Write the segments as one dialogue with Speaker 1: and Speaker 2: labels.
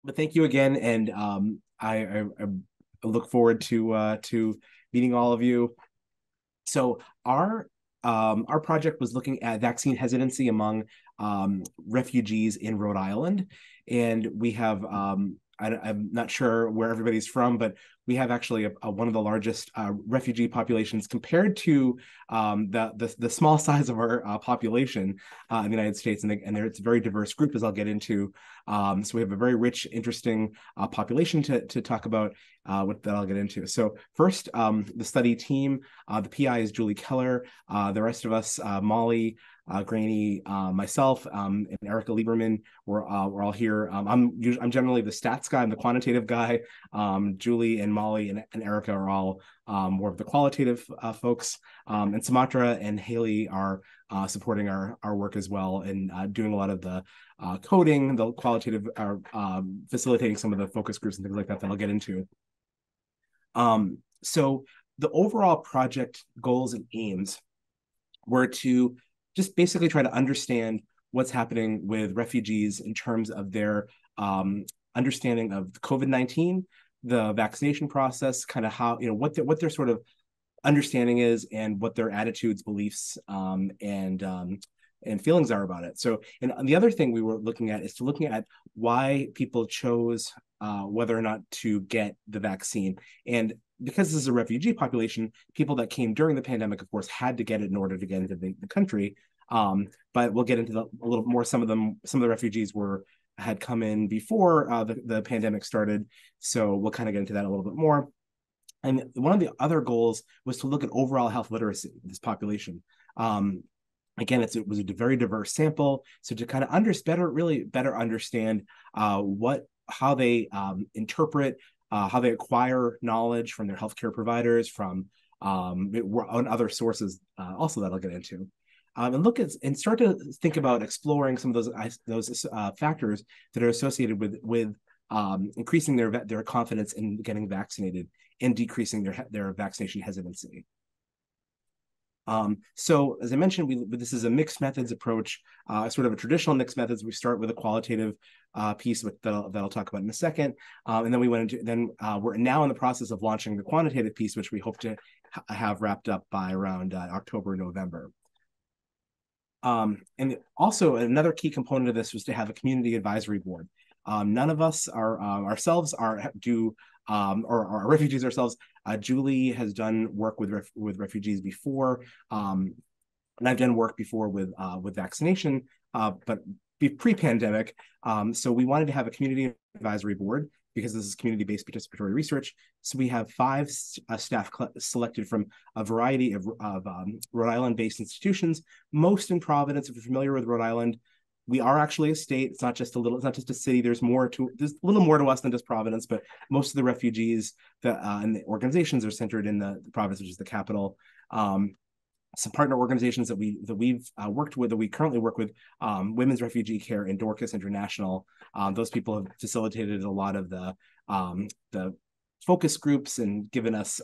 Speaker 1: But thank you again, and I look forward to meeting all of you. So our project was looking at vaccine hesitancy among refugees in Rhode Island, and we have I'm not sure where everybody's from, but we have actually one of the largest refugee populations compared to the small size of our population in the United States, and it's a very diverse group, as I'll get into. So we have a very rich, interesting population to talk about, what that I'll get into. So first, the study team, the PI is Julie Keller. The rest of us, Molly, Granny, myself, and Erica Lieberman, we're all here. I'm generally the stats guy. I'm the quantitative guy. Julie and Molly and Erica are all more of the qualitative folks. And Sumatra and Haley are supporting our work as well, and doing a lot of the coding, the qualitative, facilitating some of the focus groups and things like that I'll get into. So the overall project goals and aims were to just basically try to understand what's happening with refugees in terms of their understanding of COVID-19, the vaccination process, kind of how, what their sort of understanding is, and what their attitudes, beliefs, and feelings are about it. So, and the other thing we were looking at is to looking at why people chose whether or not to get the vaccine. And because this is a refugee population, people that came during the pandemic, of course, had to get it in order to get into the country. But we'll get into a little more. Some of the refugees had come in before the pandemic started. So we'll kind of get into that a little bit more. And one of the other goals was to look at overall health literacy of this population. Again, it was a very diverse sample. So to kind of really better understand how they interpret, how they acquire knowledge from their healthcare providers, from on other sources, also that I'll get into. And start to think about exploring some of those factors that are associated with increasing their confidence in getting vaccinated and decreasing their vaccination hesitancy. So as I mentioned, this is a mixed methods approach, sort of a traditional mixed methods. We start with a qualitative piece that I'll talk about in a second, and then we're now in the process of launching the quantitative piece, which we hope to have wrapped up by around October, November. And also another key component of this was to have a community advisory board. None of us ourselves are refugees ourselves. Julie has done work with refugees before, and I've done work before with vaccination, but pre-pandemic. So we wanted to have a community advisory board because this is community-based participatory research. So we have 5 staff selected from a variety of Rhode Island-based institutions, most in Providence. If you're familiar with Rhode Island, we are actually a state. It's not just a city. There's a little more to us than just Providence, but most of the refugees and the organizations are centered in the Providence, which is the capital. Some partner organizations that we've worked with, that we currently work with, Women's Refugee Care and Dorcas International. Those people have facilitated a lot of the focus groups and given us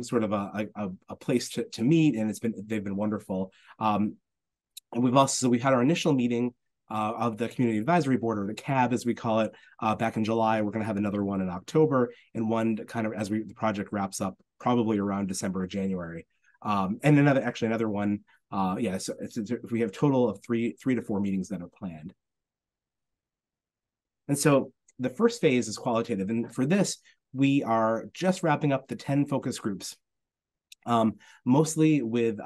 Speaker 1: sort of a place to meet, and they've been wonderful. And we had our initial meeting of the Community Advisory Board, or the CAB as we call it, back in July. We're going to have another one in October, and one kind of as the project wraps up, probably around December or January. And another one. So we have a total of three to 4 meetings that are planned. And so the first phase is qualitative, and for this we are just wrapping up the 10 focus groups. Mostly with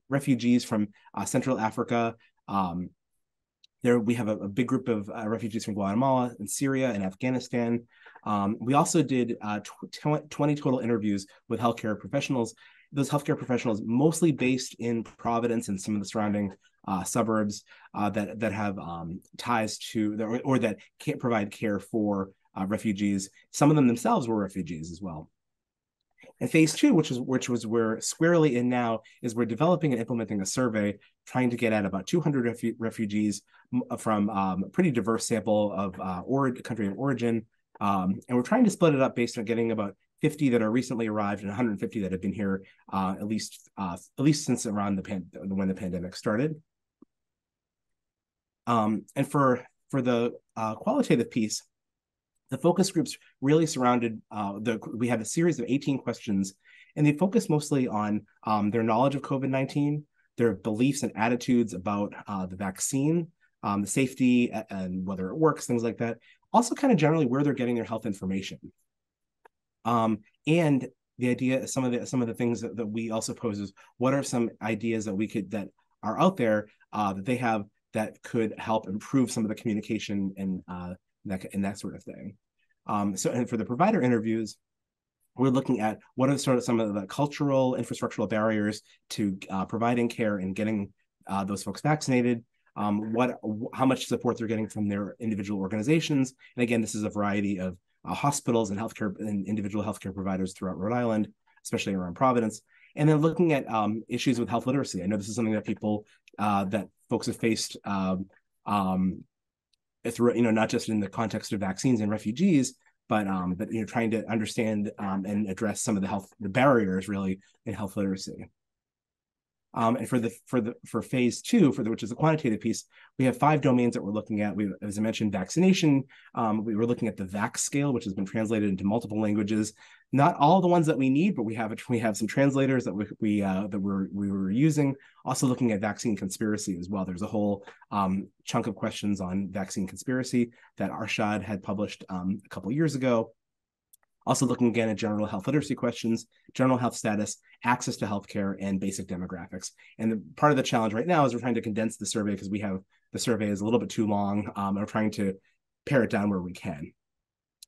Speaker 1: refugees from Central Africa. There we have a big group of refugees from Guatemala and Syria and Afghanistan. We also did 20 total interviews with healthcare professionals. Those healthcare professionals mostly based in Providence and some of the surrounding suburbs that have ties to or that can't provide care for refugees. Some of them themselves were refugees as well. And phase 2, which was we're squarely in now, is we're developing and implementing a survey trying to get at about 200 refugees from a pretty diverse sample of country of origin. And we're trying to split it up based on getting about 50 that are recently arrived and 150 that have been here at least since around when the pandemic started. And for For the qualitative piece, the focus groups really surrounded we had a series of 18 questions, and they focused mostly on their knowledge of COVID-19, their beliefs and attitudes about the vaccine, the safety and whether it works, things like that. Also, kind of generally where they're getting their health information. And the idea, some of the things that we also pose is, what are some ideas that are out there that they have that could help improve some of the communication and that sort of thing. And for the provider interviews, we're looking at what are some of the cultural, infrastructural barriers to providing care and getting those folks vaccinated. How much support they're getting from their individual organizations. And again, this is a variety of hospitals and healthcare and individual healthcare providers throughout Rhode Island, especially around Providence. And then looking at issues with health literacy. I know this is something that that folks have faced through, not just in the context of vaccines and refugees, but trying to understand and address some of the barriers really in health literacy. And for phase two, which is the quantitative piece, we have 5 domains that we're looking at. As I mentioned, vaccination. We were looking at the VAX scale, which has been translated into multiple languages. Not all the ones that we need, but we have some translators that we were using. Also looking at vaccine conspiracy as well. There's a whole chunk of questions on vaccine conspiracy that Arshad had published a couple years ago. Also looking again at general health literacy questions, general health status, access to healthcare, and basic demographics. And part of the challenge right now is we're trying to condense the survey because the survey is a little bit too long. And we're trying to pare it down where we can.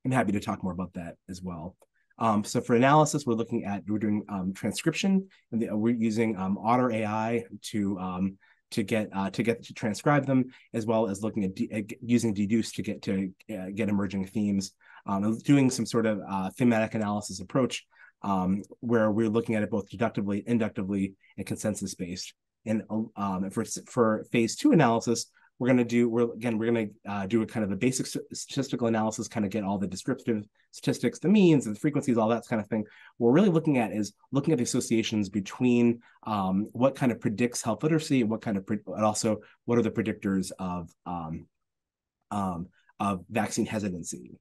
Speaker 1: I'm happy to talk more about that as well. So for analysis, we're doing transcription, and we're using Otter AI to transcribe them, as well as looking at using deduce to get emerging themes. Doing some sort of thematic analysis approach where we're looking at it both deductively, inductively, and consensus-based. And for phase 2 analysis, we're going to do a kind of a basic statistical analysis, kind of get all the descriptive statistics, the means, and the frequencies, all that kind of thing. What we're really looking at the associations between what kind of predicts health literacy and and also what are the predictors of vaccine hesitancy.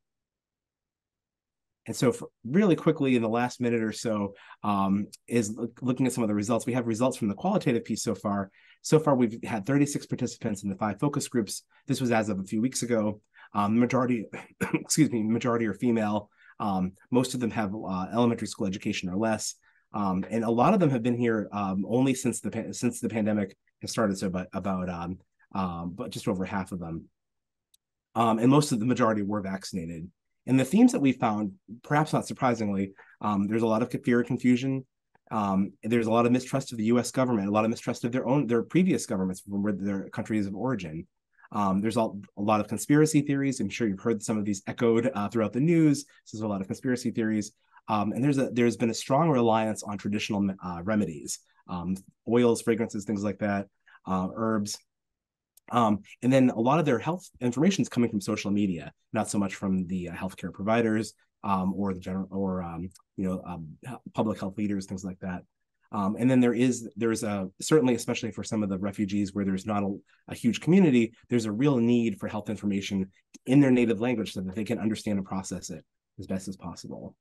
Speaker 1: And so really quickly in the last minute or so is looking at some of the results. We have results from the qualitative piece so far. So far, we've had 36 participants in the 5 focus groups. This was as of a few weeks ago. Majority are female. Most of them have elementary school education or less. And a lot of them have been here only since the pandemic has started. So but just over half of them. And most of the majority were vaccinated. And the themes that we found, perhaps not surprisingly, there's a lot of fear and confusion. There's a lot of mistrust of the U.S. government, a lot of mistrust of their previous governments from their countries of origin. There's a lot of conspiracy theories. I'm sure you've heard some of these echoed throughout the news. So there's a lot of conspiracy theories. And there's been a strong reliance on traditional remedies, oils, fragrances, things like that, herbs. And then a lot of their health information is coming from social media, not so much from the healthcare providers or the general public health leaders, things like that. And then there's certainly, especially for some of the refugees where there's not a huge community, there's a real need for health information in their native language so that they can understand and process it as best as possible.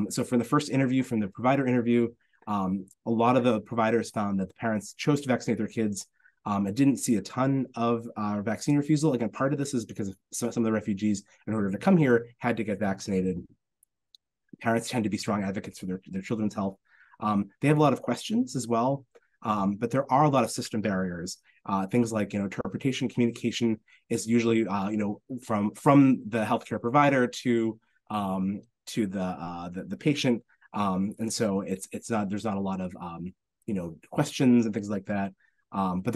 Speaker 1: So for the first interview, from the provider interview, a lot of the providers found that the parents chose to vaccinate their kids. I didn't see a ton of vaccine refusal. Again, part of this is because some of the refugees, in order to come here, had to get vaccinated. Parents tend to be strong advocates for their children's health. They have a lot of questions as well, but there are a lot of system barriers. Things like interpretation, communication is usually from the healthcare provider to the patient. And so there's not a lot of questions and things like that. But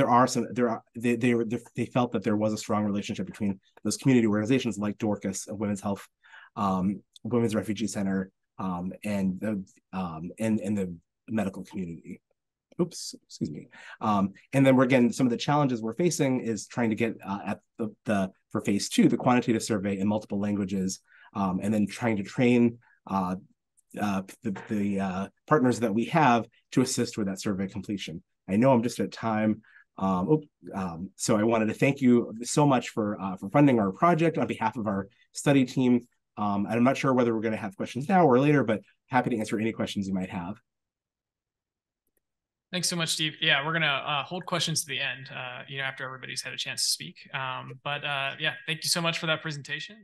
Speaker 1: they felt that there was a strong relationship between those community organizations like Dorcas, Women's Health, Women's Refugee Center, and the medical community. Oops, excuse me. And then some of the challenges we're facing is trying to get at for phase 2, the quantitative survey in multiple languages, and then trying to train the partners that we have to assist with that survey completion. I know I'm just at time. So I wanted to thank you so much for funding our project on behalf of our study team. And I'm not sure whether we're going to have questions now or later, but happy to answer any questions you might have.
Speaker 2: Thanks so much, Steve. Yeah, we're gonna hold questions to the end, after everybody's had a chance to speak. Yeah, thank you so much for that presentation.